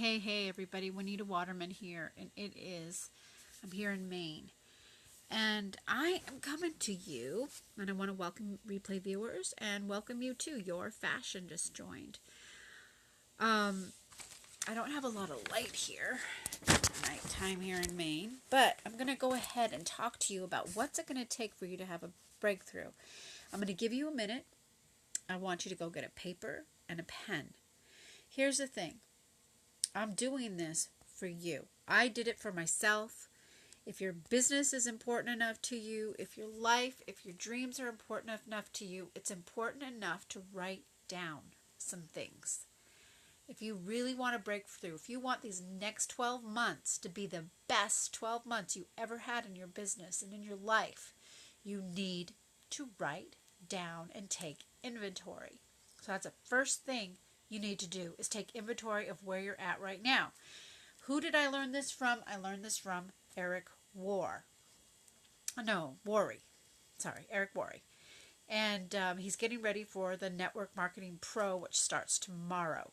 Hey, everybody. Juanita Waterman here, and I'm here in Maine. And I am coming to you, and I want to welcome replay viewers and welcome you to Your Fashion Just Joined. I don't have a lot of light here, nighttime here in Maine, but I'm going to go ahead and talk to you about what's it going to take for you to have a breakthrough. I'm going to give you a minute. I want you to go get a paper and a pen. Here's the thing. I'm doing this for you. I did it for myself. If your business is important enough to you, if your life, if your dreams are important enough to you, it's important enough to write down some things. If you really want to break through, if you want these next 12 months to be the best 12 months you ever had in your business and in your life, you need to write down and take inventory. So that's the first thing you need to do, is take inventory of where you're at right now. Who did I learn this from? I learned this from Eric Worre. Eric Worre. And he's getting ready for the Network Marketing Pro, which starts tomorrow.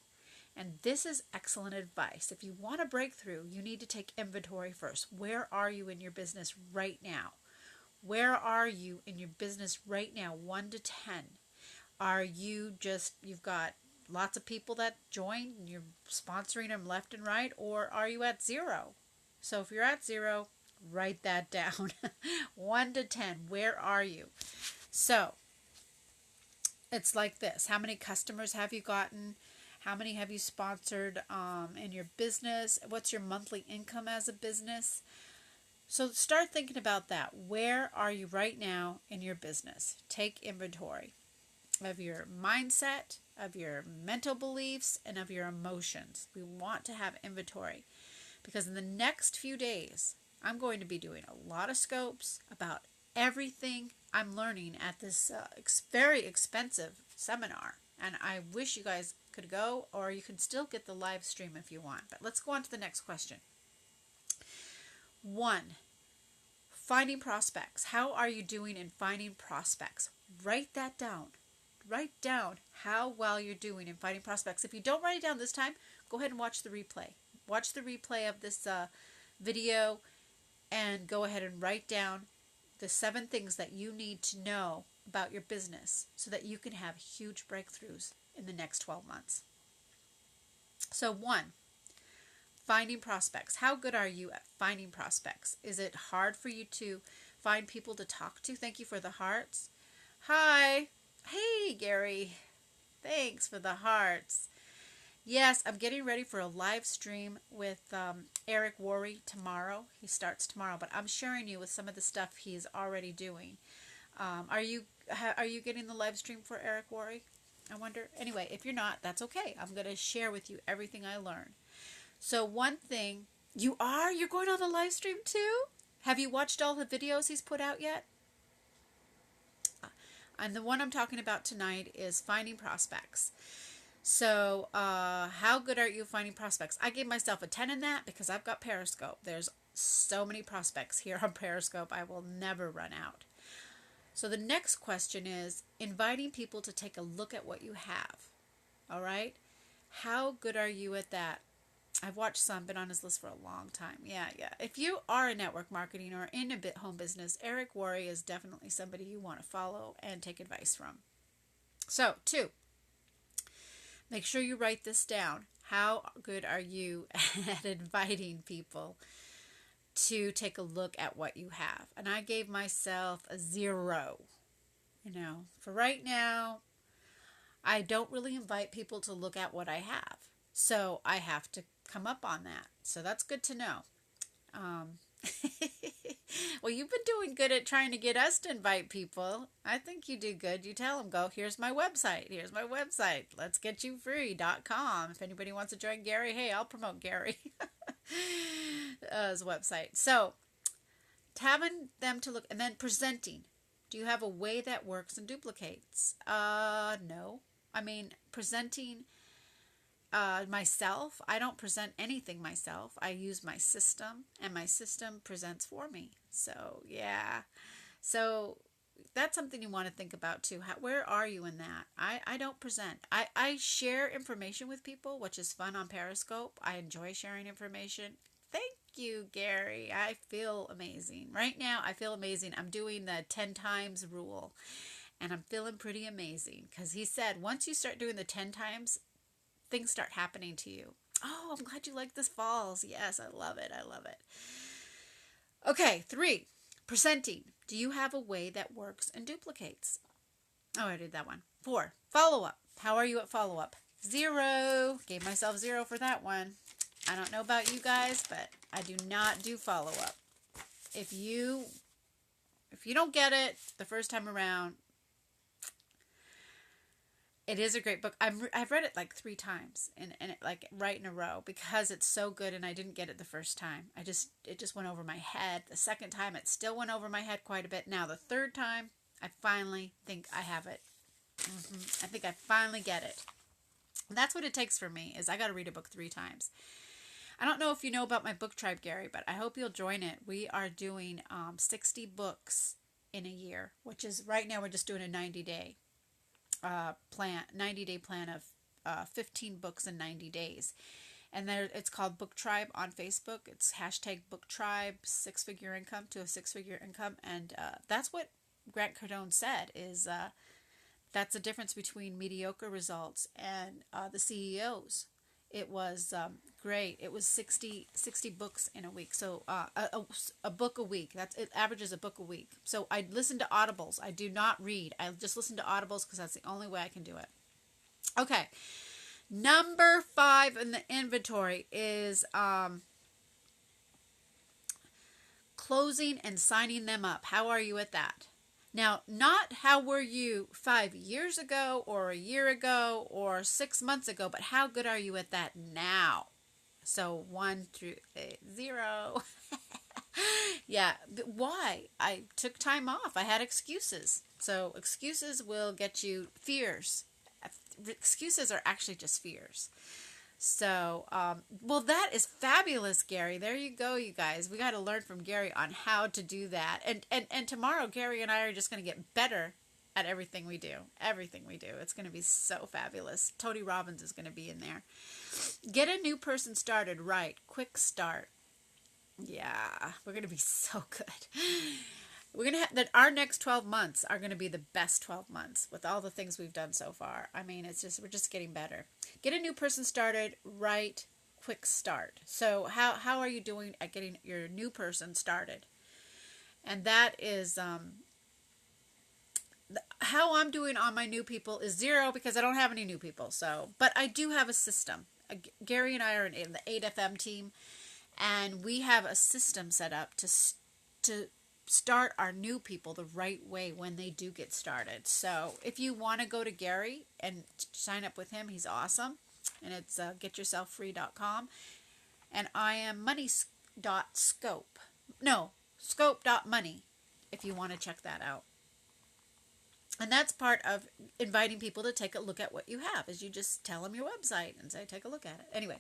And this is excellent advice. If you want a breakthrough, you need to take inventory first. Where are you in your business right now? Where are you in your business right now, 1 to 10? Are you you've got lots of people that join and you're sponsoring them left and right, or are you at 0? So if you're at 0, write that down. 1 to 10, where are you? So it's like this. How many customers have you gotten? How many have you sponsored in your business? What's your monthly income as a business? So start thinking about that. Where are you right now in your business? Take inventory of your mindset, of your mental beliefs, and of your emotions. We want to have inventory because in the next few days, I'm going to be doing a lot of scopes about everything I'm learning at this very expensive seminar. And I wish you guys could go, or you can still get the live stream if you want. But let's go on to the next question. 1, finding prospects. How are you doing in finding prospects? Write that down. Write down how well you're doing in finding prospects. If you don't write it down this time, go ahead and watch the replay. Watch the replay of this video and go ahead and write down the 7 things that you need to know about your business so that you can have huge breakthroughs in the next 12 months. So 1, finding prospects. How good are you at finding prospects? Is it hard for you to find people to talk to? Thank you for the hearts. Hi. Hey, Gary. Thanks for the hearts. Yes, I'm getting ready for a live stream with Eric Worre tomorrow. He starts tomorrow, but I'm sharing you with some of the stuff he's already doing. Are you getting the live stream for Eric Worre? I wonder. Anyway, if you're not, that's okay. I'm going to share with you everything I learned. So one thing, you're going on the live stream too? Have you watched all the videos he's put out yet? And the one I'm talking about tonight is finding prospects. So how good are you finding prospects? I gave myself a 10 in that because I've got Periscope. There's so many prospects here on Periscope. I will never run out. So the next question is inviting people to take a look at what you have. All right? How good are you at that? I've watched some, been on his list for a long time. Yeah. If you are in network marketing or in a home business, Eric Worre is definitely somebody you want to follow and take advice from. So 2, make sure you write this down. How good are you at inviting people to take a look at what you have? And I gave myself a 0. For right now, I don't really invite people to look at what I have. So I have to come up on that. So that's good to know. Well, you've been doing good at trying to get us to invite people. I think you do good. You tell them, go, here's my website. Let's get you free.com. If anybody wants to join Gary, hey, I'll promote Gary. His website. So having them to look, and then presenting. Do you have a way that works and duplicates? No. I mean, presenting myself, I don't present anything myself. I use my system, and my system presents for me. So, yeah. So that's something you want to think about too. Where are you in that? I don't present. I share information with people, which is fun on Periscope. I enjoy sharing information. Thank you, Gary. I feel amazing. Right now, I feel amazing. I'm doing the 10 times rule, and I'm feeling pretty amazing because he said once you start doing the 10 times, things start happening to you. Oh, I'm glad you like this falls. Yes, I love it. I love it. Okay, 3. Presenting. Do you have a way that works and duplicates? Oh, I did that one. 4. Follow-up. How are you at follow-up? 0. Gave myself 0 for that one. I don't know about you guys, but I do not do follow-up. If you don't get it the first time around, it is a great book. I've read it like 3 times and it, like right in a row because it's so good and I didn't get it the first time. It just went over my head. The second time it still went over my head quite a bit. Now the third time I finally think I have it. I think I finally get it. And that's what it takes for me is I got to read a book 3 times. I don't know if you know about my book tribe, Gary, but I hope you'll join it. We are doing 60 books in a year, which is right now we're just doing a 90-day plan, 90-day plan of 15 books in 90 days. And there, it's called Book Tribe on Facebook. It's hashtag Book Tribe, 6-figure income to a 6-figure income. And that's what Grant Cardone said is that's the difference between mediocre results and the CEOs. It was great. It was 60 books in a week. So a book a week. It averages a book a week. So I listen to audibles. I do not read. I just listen to audibles because that's the only way I can do it. Okay. Number 5 in the inventory is closing and signing them up. How are you at that? Now, not how were you 5 years ago or a year ago or 6 months ago, but how good are you at that now? So 1 through 0. Yeah. Why? I took time off. I had excuses. So excuses will get you fears. Excuses are actually just fears. So, well, that is fabulous, Gary. There you go, you guys. We got to learn from Gary on how to do that. And tomorrow, Gary and I are just going to get better at everything we do. Everything we do. It's going to be so fabulous. Tony Robbins is going to be in there. Get a new person started right. Quick start. Yeah, we're going to be so good. We're going to have that. Our next 12 months are going to be the best 12 months with all the things we've done so far. I mean, we're just getting better. Get a new person started right. Quick start. So how are you doing at getting your new person started? And that is how I'm doing on my new people is 0 because I don't have any new people. So, but I do have a system. Gary and I are in the 8FM team, and we have a system set up to start our new people the right way when they do get started. So if you want to go to Gary and sign up with him, he's awesome. And it's getyourselffree.com. And I am money.scope. No, scope.money if you want to check that out. And that's part of inviting people to take a look at what you have, is you just tell them your website and say, take a look at it. Anyway,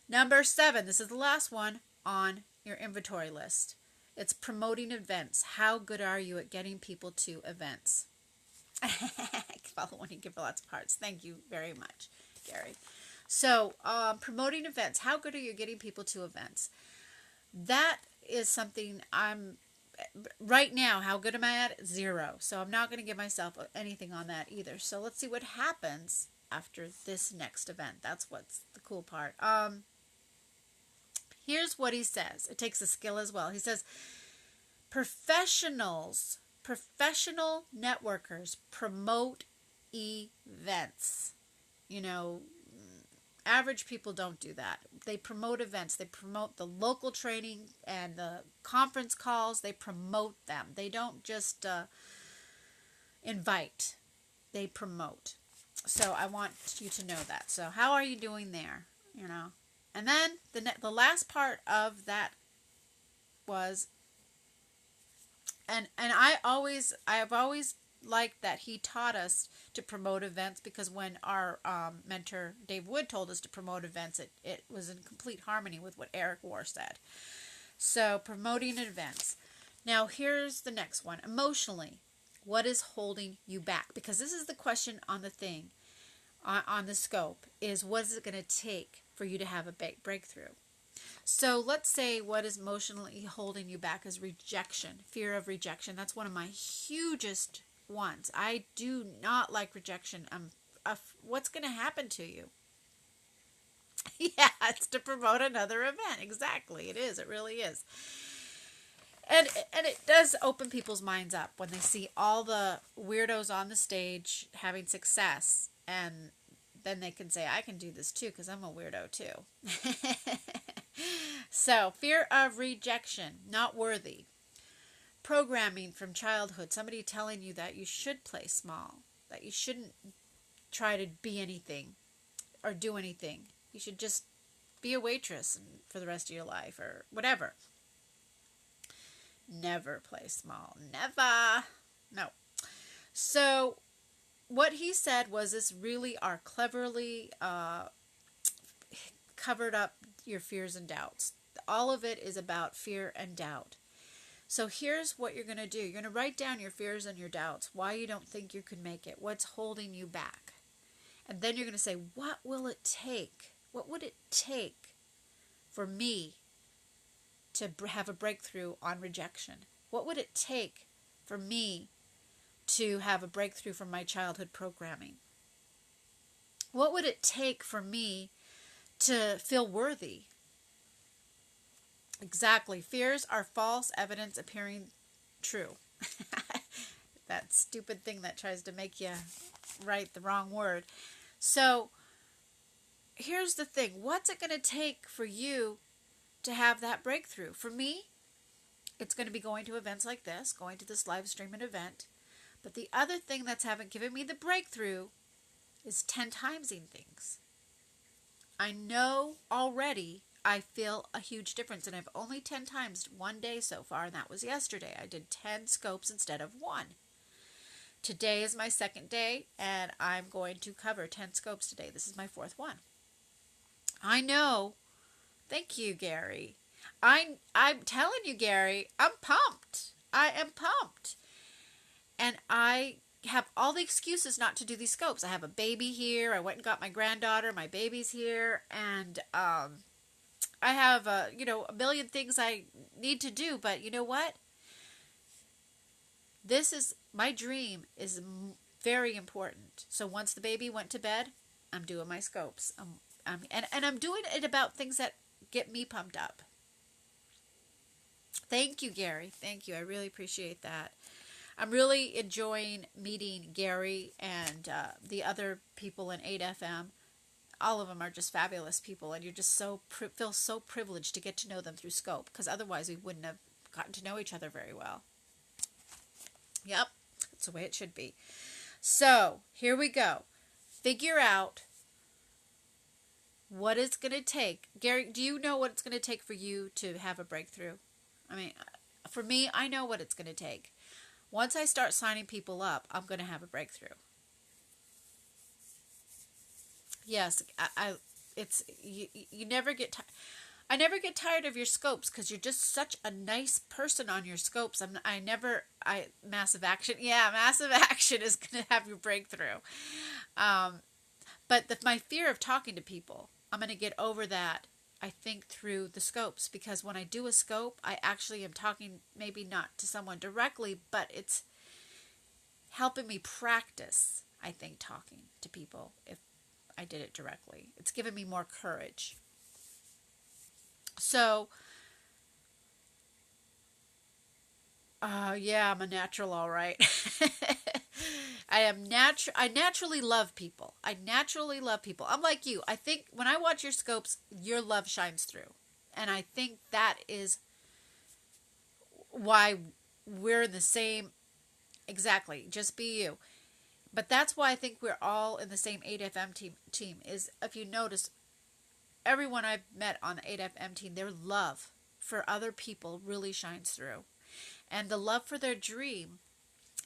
number 7, this is the last one on your inventory list. It's promoting events. How good are you at getting people to events? Follow when you give lots of hearts. Thank you very much, Gary. So, promoting events. How good are you getting people to events? That is something I'm... Right now, how good am I at? 0. So I'm not going to give myself anything on that either. So let's see what happens after this next event. That's what's the cool part. Here's what he says. It takes a skill as well. He says, professional networkers promote events. You know, average people don't do that. They promote events. They promote the local training and the conference calls. They promote them. They don't just invite. They promote. So I want you to know that. So how are you doing there? You know, and then the last part of that was, and I have always liked that he taught us to promote events, because when our mentor Dave Wood told us to promote events, it was in complete harmony with what Eric War said. So promoting events. Now here's the next one. Emotionally, What is holding you back? Because this is the question on the thing, on the scope, is what is it going to take for you to have a breakthrough? So let's say what is emotionally holding you back is rejection, fear of rejection. That's one of my hugest ones. I do not like rejection. What's going to happen to you? Yeah, it's to promote another event. Exactly. It is. It really is. And it does open people's minds up when they see all the weirdos on the stage having success, and then they can say, I can do this too because I'm a weirdo too. So, fear of rejection, not worthy. Programming from childhood, somebody telling you that you should play small, that you shouldn't try to be anything or do anything. You should just be a waitress for the rest of your life or whatever. Never play small. Never. No. So what he said was this really are cleverly covered up your fears and doubts. All of it is about fear and doubt. So here's what you're going to do. You're going to write down your fears and your doubts, why you don't think you can make it, what's holding you back. And then you're going to say, what will it take? What would it take for me to have a breakthrough on rejection? What would it take for me to have a breakthrough from my childhood programming? What would it take for me to feel worthy? Exactly. Fears are false evidence appearing true. That stupid thing that tries to make you write the wrong word. So here's the thing. What's it going to take for you to have that breakthrough? For me, it's going to be going to events like this, going to this live streaming event. But the other thing that's haven't given me the breakthrough is 10 timesing things. I know already I feel a huge difference, and I've only 10 times one day so far, and that was yesterday. I did 10 scopes instead of 1. Today is my second day, and I'm going to cover 10 scopes today. This is my 4th one. I know. Thank you, Gary. I'm telling you, Gary, I'm pumped. I am pumped. And I have all the excuses not to do these scopes. I have a baby here. I went and got my granddaughter. My baby's here. And I have, a million things I need to do. But you know what? My dream is very important. So once the baby went to bed, I'm doing my scopes. And I'm doing it about things that get me pumped up. Thank you, Gary. Thank you. I really appreciate that. I'm really enjoying meeting Gary and the other people in 8FM. All of them are just fabulous people, and you're just feel so privileged to get to know them through Scope, because otherwise we wouldn't have gotten to know each other very well. Yep, that's the way it should be. So here we go. Figure out what it's going to take. Gary, do you know what it's going to take for you to have a breakthrough? I mean, for me, I know what it's going to take. Once I start signing people up, I'm going to have a breakthrough. Yes, you never get tired. I never get tired of your scopes because you're just such a nice person on your scopes. Massive action. Yeah, massive action is going to have your breakthrough. But my fear of talking to people, I'm going to get over that, I think, through the scopes, because when I do a scope, I actually am talking maybe not to someone directly, but it's helping me practice, I think, talking to people if I did it directly. It's given me more courage. So, yeah, I'm a natural, all right. I naturally love people. I naturally love people. I'm like you. I think when I watch your scopes, your love shines through. And I think that is why we're the same. Exactly. Just be you. But that's why I think we're all in the same 8FM team is, if you notice, everyone I've met on the 8FM team, their love for other people really shines through. And the love for their dream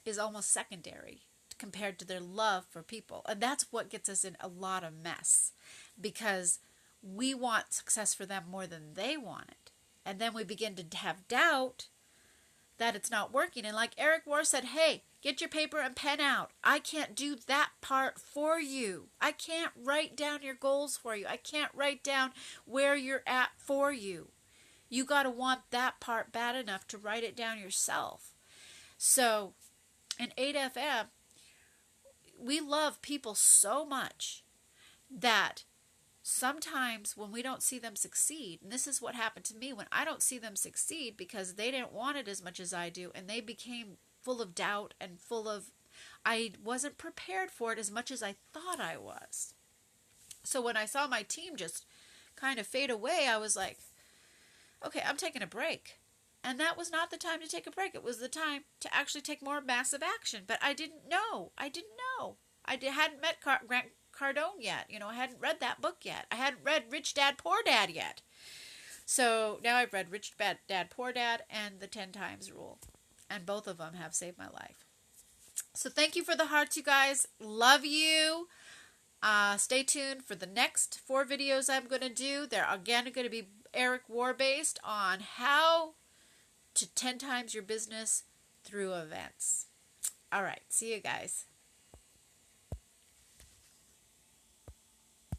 is almost secondary compared to their love for people. And that's what gets us in a lot of mess, because we want success for them more than they want it. And then we begin to have doubt that it's not working. And like Eric Moore said, hey, Get your paper and pen out. I can't do that part for you. I can't write down your goals for you. I can't write down where you're at for you. You got to want that part bad enough to write it down yourself. So in 8FM, we love people so much that sometimes when we don't see them succeed, and this is what happened to me when I don't see them succeed because they didn't want it as much as I do, and they became full of doubt and I wasn't prepared for it as much as I thought I was. So when I saw my team just kind of fade away, I was like, okay, I'm taking a break. And that was not the time to take a break. It was the time to actually take more massive action. But I didn't know. I hadn't met Grant Cardone yet. I hadn't read that book yet. I hadn't read Rich Dad, Poor Dad yet. So now I've read Rich Dad, Poor Dad and the 10 Times Rule. And both of them have saved my life. So thank you for the hearts, you guys. Love you. Stay tuned for the next 4 videos I'm going to do. They're again going to be Eric War based on how to 10 times your business through events. All right. See you guys.